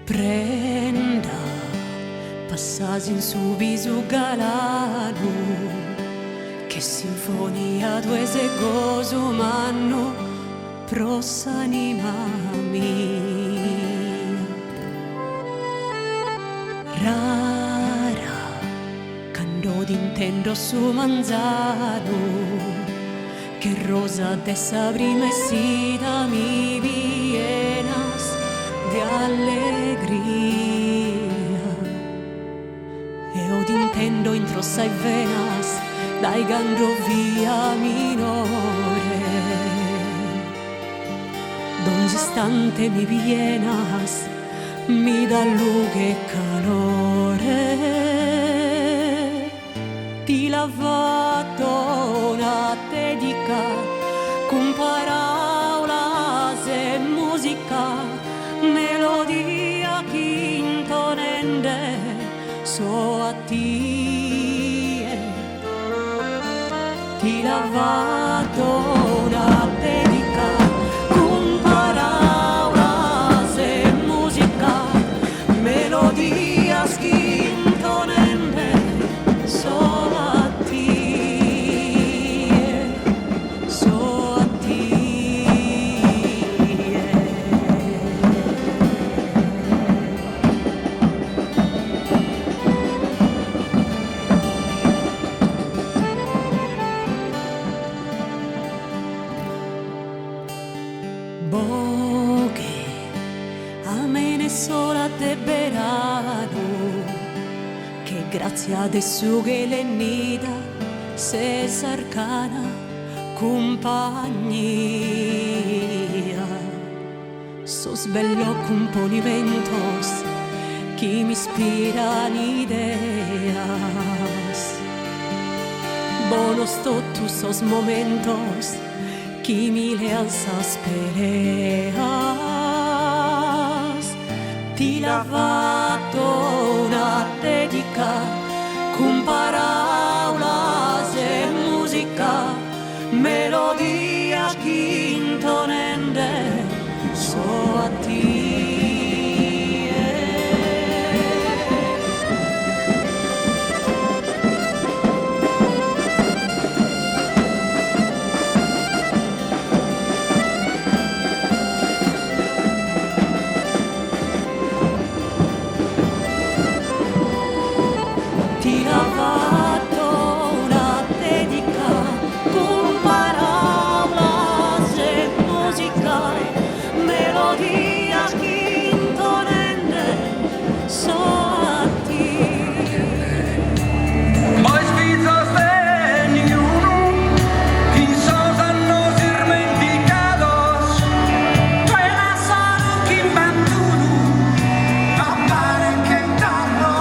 prenda passasi in su viso galano, che sinfonia tu esegoso manno pros anima mia. Rara quando d'intendo su manzano, che rosa dessa prima sita mi vienas de allegria, e od intendo introssa e venas dai gando via minore, d'ogni istante mi vienas, mi dà luce e calore, ti lavato una dedica con paraulas e musica, melodia che intonende so a ti, ti lavato una dedica con paraulas e musica, melodia che intonende so a ti, so a ti. Boghe, amene sola te verano, che grazie adesso che l'ennita se sarcana compagnia, sos bello componimentos che mi ispiran ideas, bonos totus sos momentos que me lanzas peleas, ti lavato una dedica con paraulas e musica, melodia che intonende so a ti. Ti lavato una dedica con paraulas e musica, melodia che intonende so a ti. Mais vidas de ninguno, quizás nos irmenticados, buenas son que inventuro, appare che danno.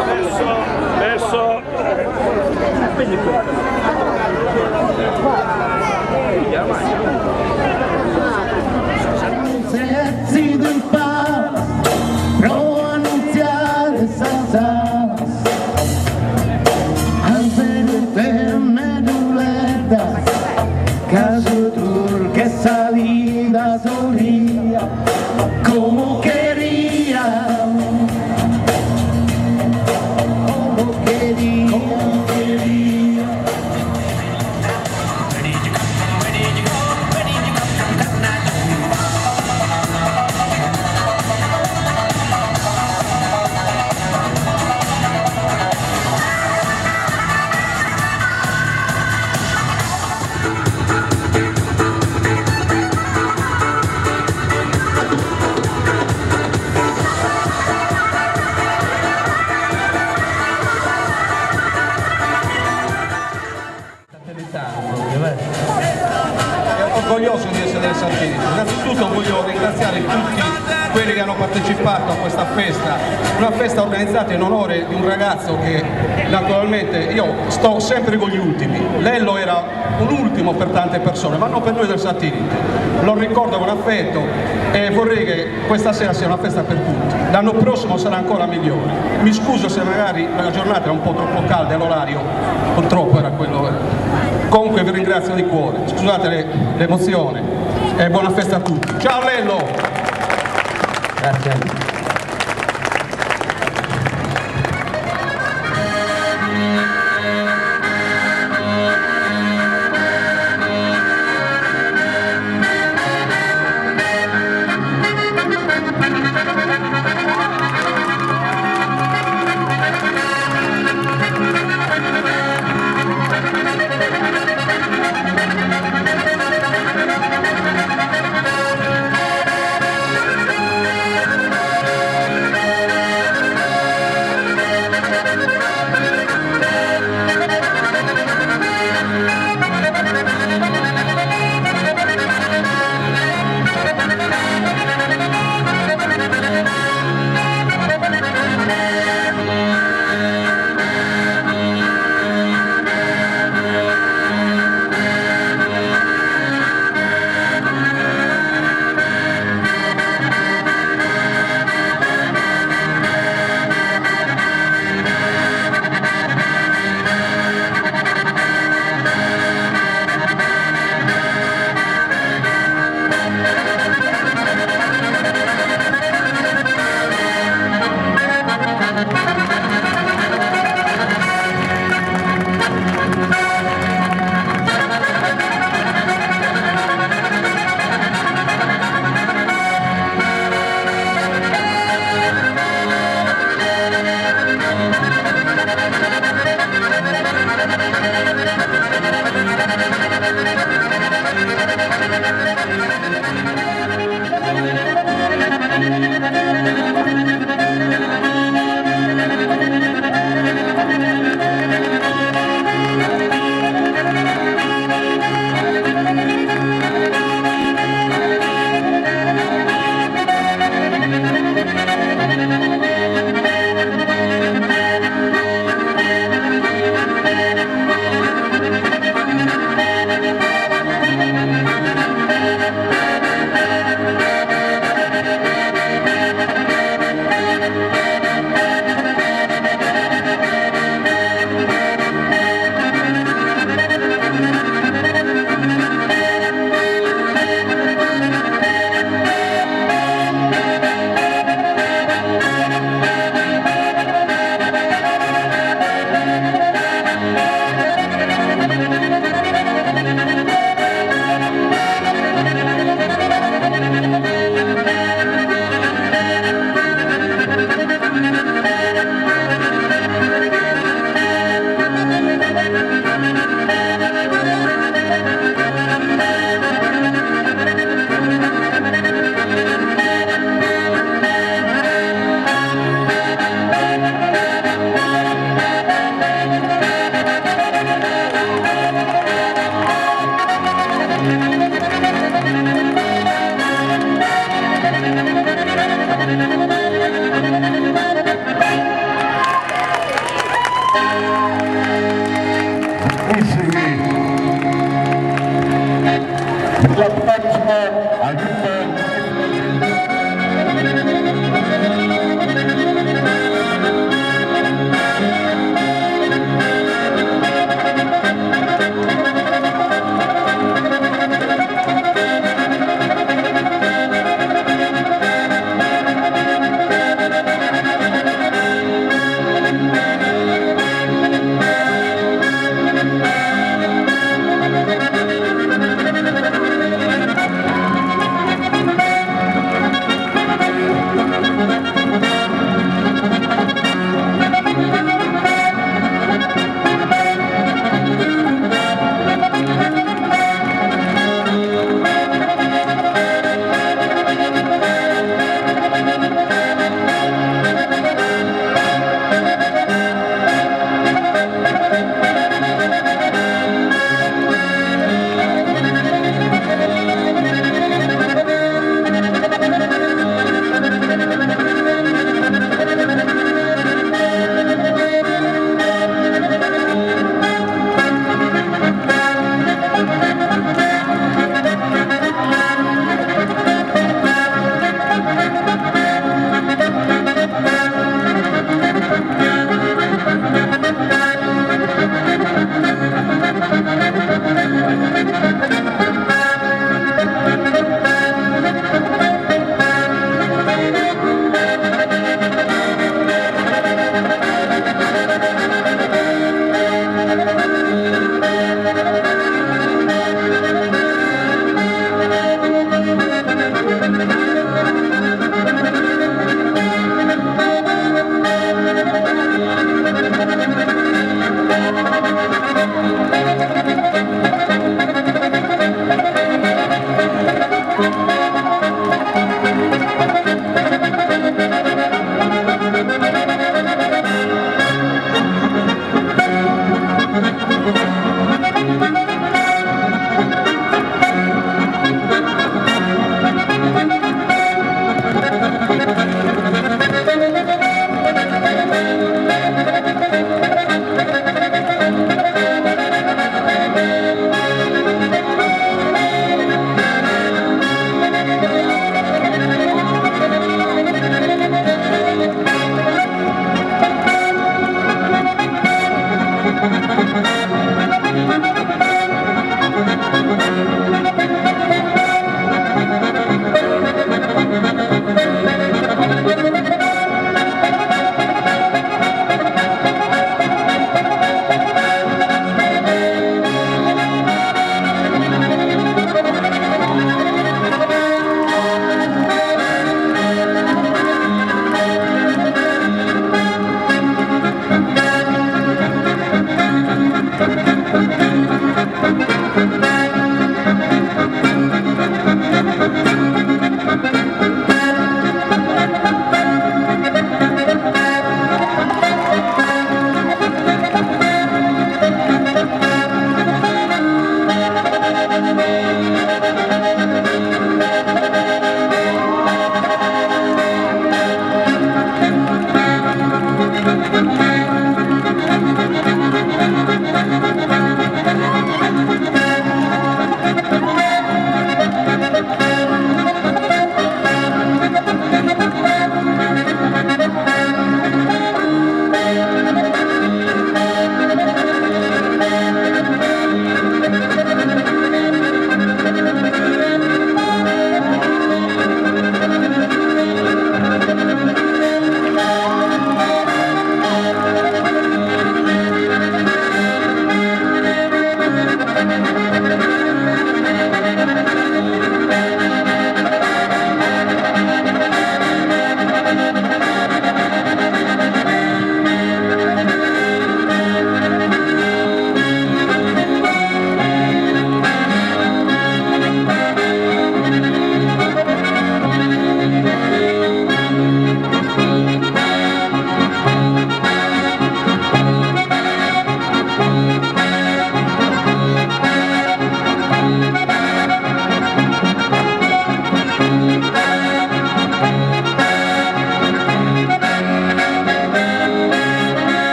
Adesso Sensi del palo, provo a annunziare senza anzirte meduleta, caso tur que salida solía, como quería, como quería, como quería. È orgoglioso di essere del Sant'Inizio. Innanzitutto voglio ringraziare tutti quelli che hanno partecipato a questa festa, una festa organizzata in onore di un ragazzo che naturalmente io sto sempre con gli ultimi. Lello era un ultimo per tante persone, ma non per noi del Sant'Inizio. Lo ricordo con affetto e vorrei che questa sera sia una festa per tutti. L'anno prossimo sarà ancora migliore. Mi scuso se magari la giornata era un po' troppo calda e l'orario purtroppo era quello. Comunque vi ringrazio di cuore, scusate l'emozione e buona festa a tutti. Ciao Lello! Grazie.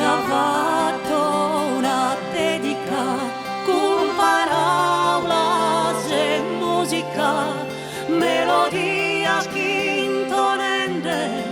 ha fatto una dedica con paraulas e musica, melodia che intonende